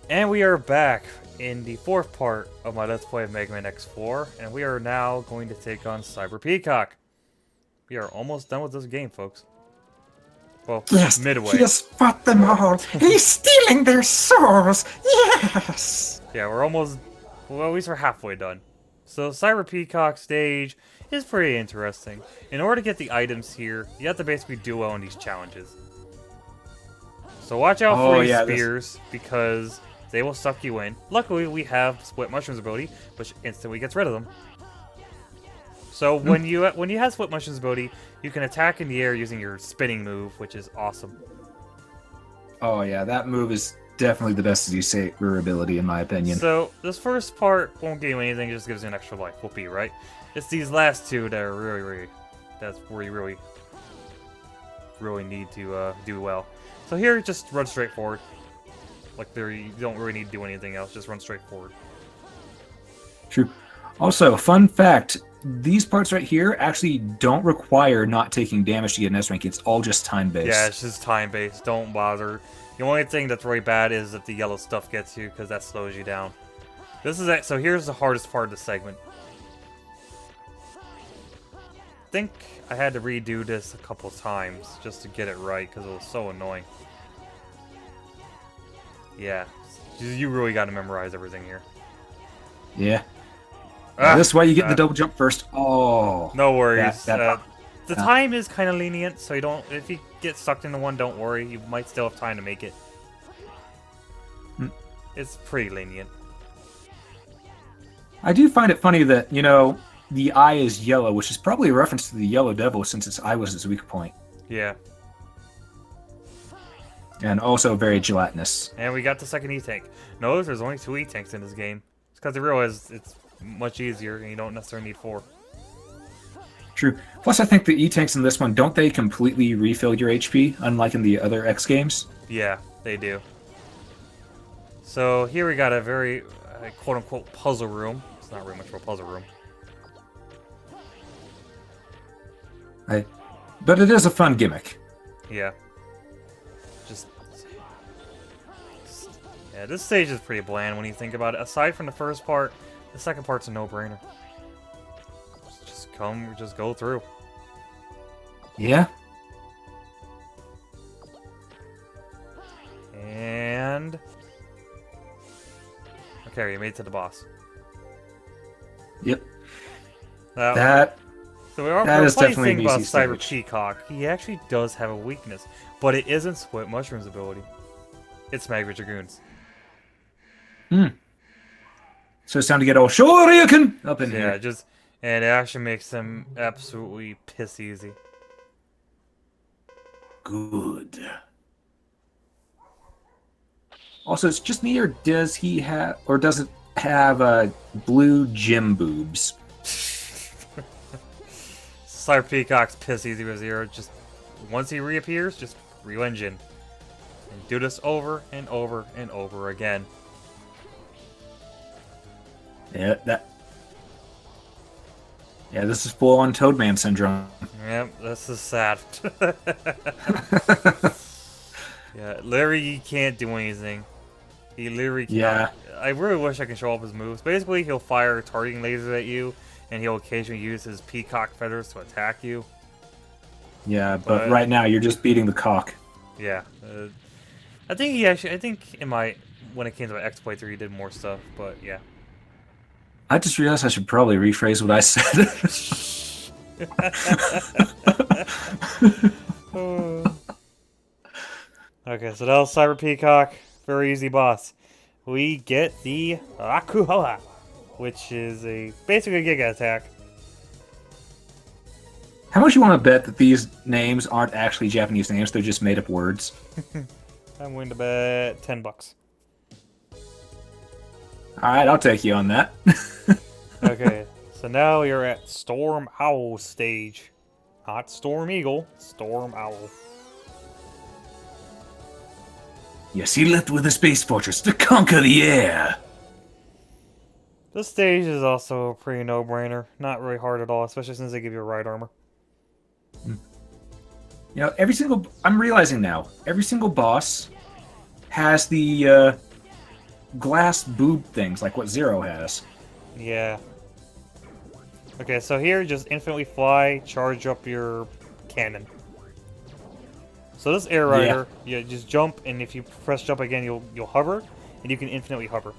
And we are back in the fourth part of my Let's Play of Mega Man X4, and we are now going to take on Cyber Peacock. We are almost done with this game, folks. Well, Yes, he midway. has fought them all. He's stealing their souls. Yes. Yeah, we're almost, well, at least we're halfway done. So, Cyber Peacock stage is pretty interesting. In order to get the items here, you have to basically do well in these challenges. So watch out for these spears, because they will suck you in. Luckily, we have Split Mushrooms ability, which instantly gets rid of them. So when you have Split Mushrooms ability, you can attack in the air using your spinning move, which is awesome. Oh yeah, that move is definitely the best saver ability in my opinion. So this first part won't give you anything; it just gives you an extra life. Whoopee, right? It's these last two that are really, that's where you really need to do well. So here, just run straight forward. Like there, you don't really need to do anything else. Just run straight forward. True. Also, fun fact: these parts right here actually don't require not taking damage to get an S rank. It's all just time based. Yeah, it's just time based. Don't bother. The only thing that's really bad is that the yellow stuff gets you, because that slows you down. This is it. So here's the hardest part of the segment. I think I had to redo this a couple times just to get it right, because it was so annoying. Yeah, you really got to memorize everything here. Yeah. This way you get the double jump first. Oh. No worries. The time is kind of lenient, so you don't. If you get sucked into one, don't worry. You might still have time to make it. It's pretty lenient. I do find it funny that, you know, the eye is yellow, which is probably a reference to the Yellow Devil since its eye was its weak point. Yeah. And also very gelatinous. And we got the second E-Tank. Notice there's only 2 E-Tanks in this game. It's because I realized it's much easier and you don't necessarily need 4. True. Plus, I think the E-Tanks in this one, don't they completely refill your HP, unlike in the other X games? Yeah, they do. So here we got a very quote-unquote puzzle room. It's not really much of a puzzle room. But it is a fun gimmick. Yeah. Yeah, this stage is pretty bland when you think about it. Aside from the first part, the second part's a no-brainer. Just go through. Yeah. And okay, we made it to the boss. Yep. So that is funny definitely thing an about easy Cyber stage. Peacock, he actually does have a weakness, but it isn't Split Mushrooms ability. It's Magma Dragoons. So it's time to get all Shoryuken up in here. Yeah, and it actually makes them absolutely piss easy. Good. Also, it's just me, or does he have, or does it have blue gym boobs? Cyber Peacock's piss easy with Zero. Just once he reappears, just re-engine. And do this over and over and over again. Yeah, this is full-on Toadman syndrome. Yep, this is sad. Yeah, literally, he can't do anything. He literally can't. Yeah. I really wish I could show up his moves. Basically, he'll fire targeting lasers at you, and he'll occasionally use his peacock feathers to attack you. Yeah, but right now you're just beating the cock. Yeah. I think when it came to my X playthrough, he did more stuff, but yeah. I just realized I should probably rephrase what I said. Okay, so that was Cyber Peacock. Very easy boss. We get the Akuhala, which is basically a Giga attack. How much you want to bet that these names aren't actually Japanese names, they're just made up words? I'm willing to bet $10. Alright, I'll take you on that. Okay, so now we are at Storm Owl stage. Not Storm Eagle, Storm Owl. Yes, he left with a space fortress to conquer the air. This stage is also a pretty no-brainer. Not really hard at all, especially since they give you ride armor. You know, I'm realizing now, every single boss has the glass boob things like what Zero has. Yeah. Okay, so here, just infinitely fly, charge up your cannon. So this air rider, you just jump, and if you press jump again, you'll hover, and you can infinitely hover.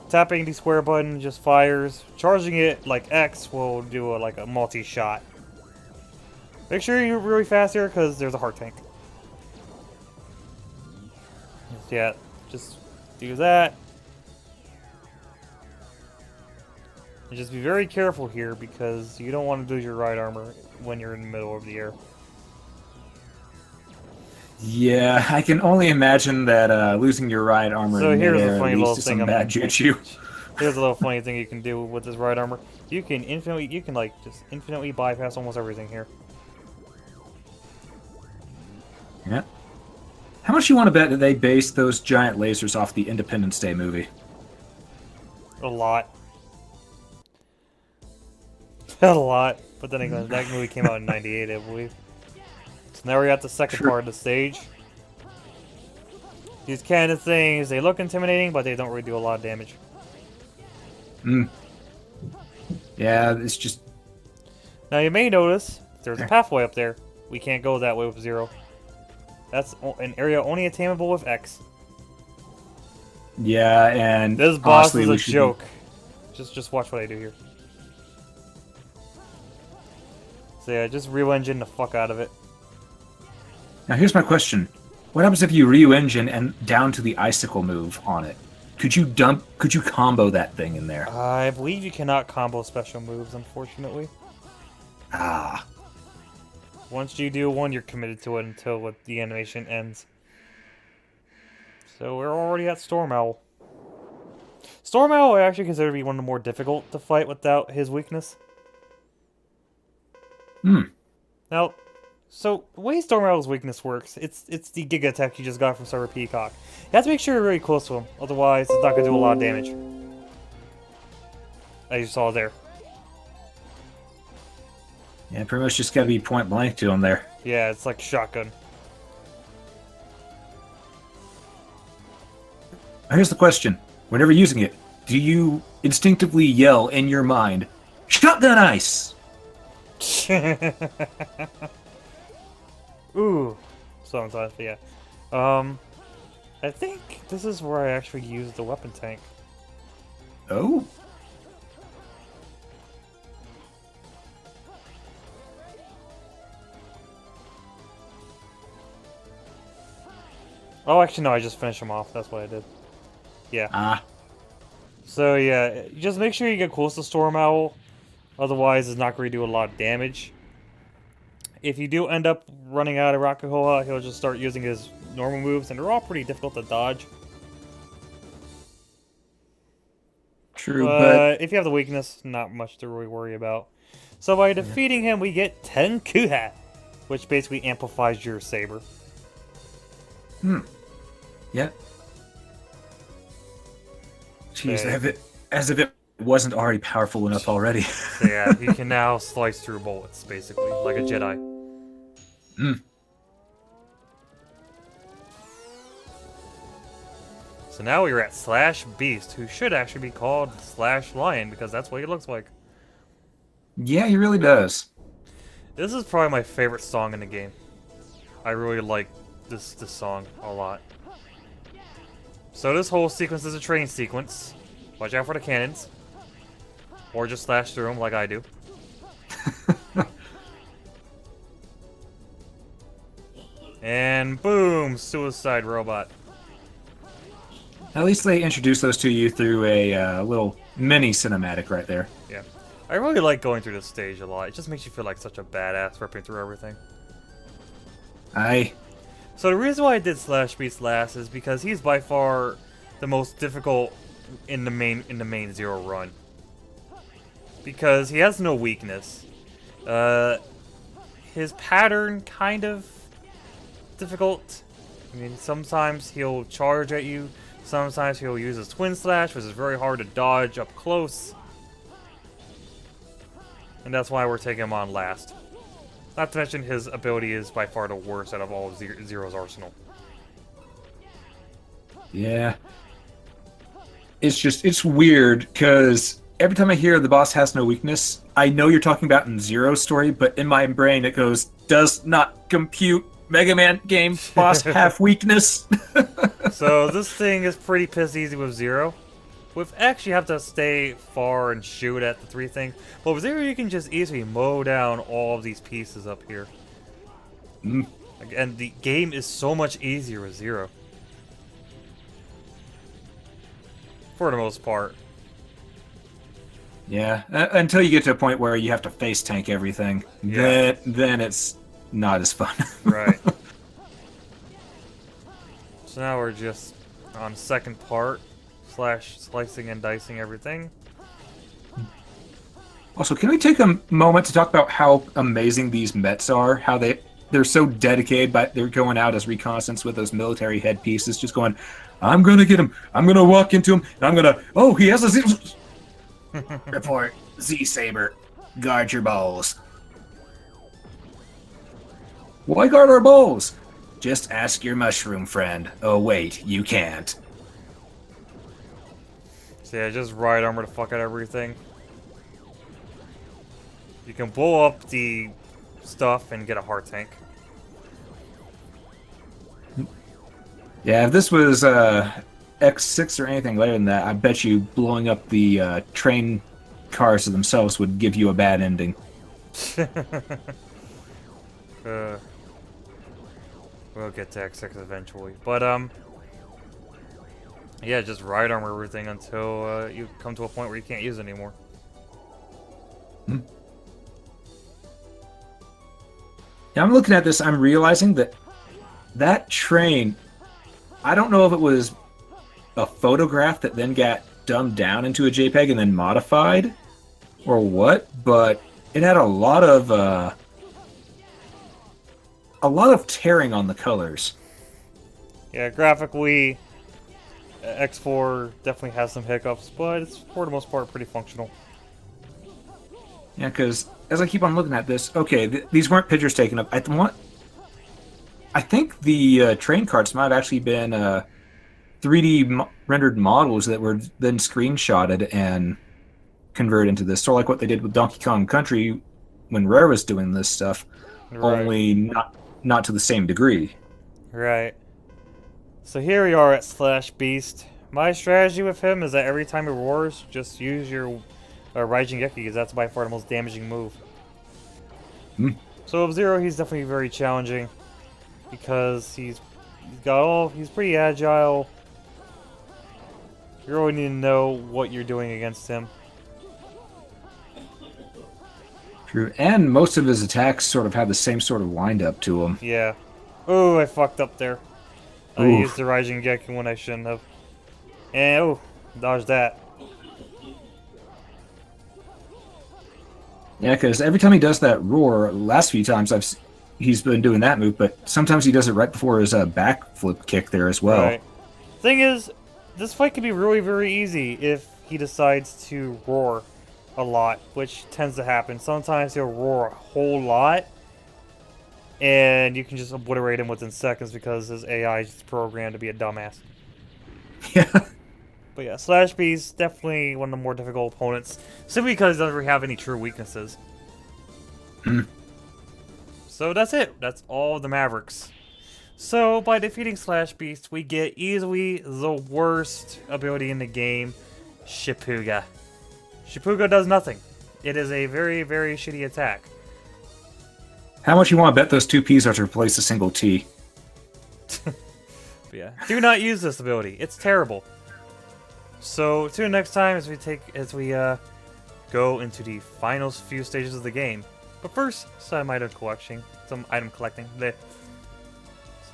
Tapping the square button just fires. Charging it like X will do like a multi-shot. Make sure you're really fast here, because there's a heart tank. Yeah, just do that. And just be very careful here, because you don't want to lose your ride armor when you're in the middle of the air. Yeah, I can only imagine that losing your ride armor So in here's midair a funny leads little to thing. some bad juju. Here's a little funny thing you can do with this ride armor. You can like just infinitely bypass almost everything here. Yeah. How much you want to bet that they based those giant lasers off the Independence Day movie? A lot. A lot. But then again, that movie came out in '98, I believe. So now we're at the second part of the stage. These cannon things, they look intimidating, but they don't really do a lot of damage. Yeah, it's just... Now you may notice, there's a pathway up there. We can't go that way with Zero. That's an area only attainable with X. Yeah, and... This boss honestly, is a joke. Just watch what I do here. So yeah, just re-engine the fuck out of it. Now here's my question. What happens if you re-engine and down to the icicle move on it? Could you combo that thing in there? I believe you cannot combo special moves, unfortunately. Ah. Once you do one, you're committed to it until the animation ends. So we're already at Storm Owl. Storm Owl I actually consider to be one of the more difficult to fight without his weakness. Now, so the way Storm Owl's weakness works, it's the Giga Attack you just got from Cyber Peacock. You have to make sure you're really close to him, otherwise it's not going to do a lot of damage. As you saw there. Yeah, pretty much just gotta be point blank to him there. Yeah, it's like shotgun. Here's the question. Whenever using it, do you instinctively yell in your mind, "Shotgun ice"? Ooh. Sometimes, yeah. I think this is where I actually use the weapon tank. Oh. Oh, actually, no, I just finished him off. That's what I did. Yeah. Ah. So, yeah, just make sure you get close to Storm Owl. Otherwise, it's not going to do a lot of damage. If you do end up running out of Rakuhoa, he'll just start using his normal moves, and they're all pretty difficult to dodge. True, but... if you have the weakness, not much to really worry about. So by defeating him, we get 10 Kuhat, which basically amplifies your saber. Yeah. Jeez, Okay. as if it wasn't already powerful enough already. So yeah, you can now slice through bullets, basically, like a Jedi. So now we're at Slash Beast, who should actually be called Slash Lion, because that's what he looks like. Yeah, he really does. This is probably my favorite song in the game. I really like this song a lot. So this whole sequence is a training sequence. Watch out for the cannons. Or just slash through them like I do. And boom! Suicide robot. At least they introduced those to you through a little mini cinematic right there. Yeah. I really like going through this stage a lot. It just makes you feel like such a badass ripping through everything. So the reason why I did Slash Beast last is because he's by far the most difficult in the main Zero run. Because he has no weakness. His pattern kind of difficult. I mean, sometimes he'll charge at you. Sometimes he'll use his Twin Slash, which is very hard to dodge up close. And that's why we're taking him on last. Not to mention his ability is by far the worst out of all of Zero's arsenal. Yeah. It's weird, because every time I hear the boss has no weakness, I know you're talking about in Zero's story, but in my brain it goes, does not compute. Mega Man game boss have weakness. So this thing is pretty piss easy with Zero. With X, you have to stay far and shoot at the three things. But with Zero, you can just easily mow down all of these pieces up here. Mm. And the game is so much easier with Zero. For the most part. Yeah, until you get to a point where you have to face tank everything. Yeah. Then it's not as fun. Right. So now we're just on the second part. Slash slicing and dicing everything. Also, can we take a moment to talk about how amazing these Mets are? How they're so dedicated, but they're going out as reconnaissance with those military headpieces, just going, I'm gonna get him. I'm gonna walk into him, and I'm gonna. Oh, he has a Z. Report, Z-Saber. Guard your balls. Why guard our balls? Just ask your mushroom friend. Oh wait, you can't. So yeah, just right armor the fuck out of everything. You can blow up the stuff and get a heart tank. Yeah, if this was X6 or anything later than that, I bet you blowing up the train cars themselves would give you a bad ending. We'll get to X6 eventually. But, yeah, just ride armor everything until you come to a point where you can't use it anymore. Hmm. Now I'm looking at this, I'm realizing that train, I don't know if it was a photograph that then got dumbed down into a JPEG and then modified, or what, but it had a lot of tearing on the colors. Yeah, graphically, X4 definitely has some hiccups, but it's for the most part pretty functional. Yeah, because as I keep on looking at this, okay, these weren't pictures taken up. I think the train carts might have actually been 3D rendered models that were then screenshotted and converted into this. Sort of like what they did with Donkey Kong Country when Rare was doing this stuff, Right. only not to the same degree. Right. So here we are at Slash Beast. My strategy with him is that every time he roars, just use your Raijin Geki, because that's by far the most damaging move. Hmm. So with Zero, he's definitely very challenging because he's pretty agile. You really need to know what you're doing against him. True, and most of his attacks sort of have the same sort of wind-up to them. Yeah. Oh, I fucked up there. I Oof. used the Raijin Geki when I shouldn't have. And, oh, dodge that. Yeah, because every time he does that roar, last few times he's been doing that move, but sometimes he does it right before his backflip kick there as well. Right. Thing is, this fight can be really very easy if he decides to roar a lot, which tends to happen. Sometimes he'll roar a whole lot, and you can just obliterate him within seconds because his AI is programmed to be a dumbass. Yeah. But yeah, Slash Beast definitely one of the more difficult opponents, simply because he doesn't really have any true weaknesses. So that's it. That's all the Mavericks. So by defeating Slash Beast, we get easily the worst ability in the game, Shipuga. Shipuga does nothing. It is a very, very shitty attack. How much you want to bet those two P's are to replace a single T? But yeah, do not use this ability. It's terrible. So tune in next time as we go into the final few stages of the game. But first, some item collecting. So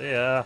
yeah.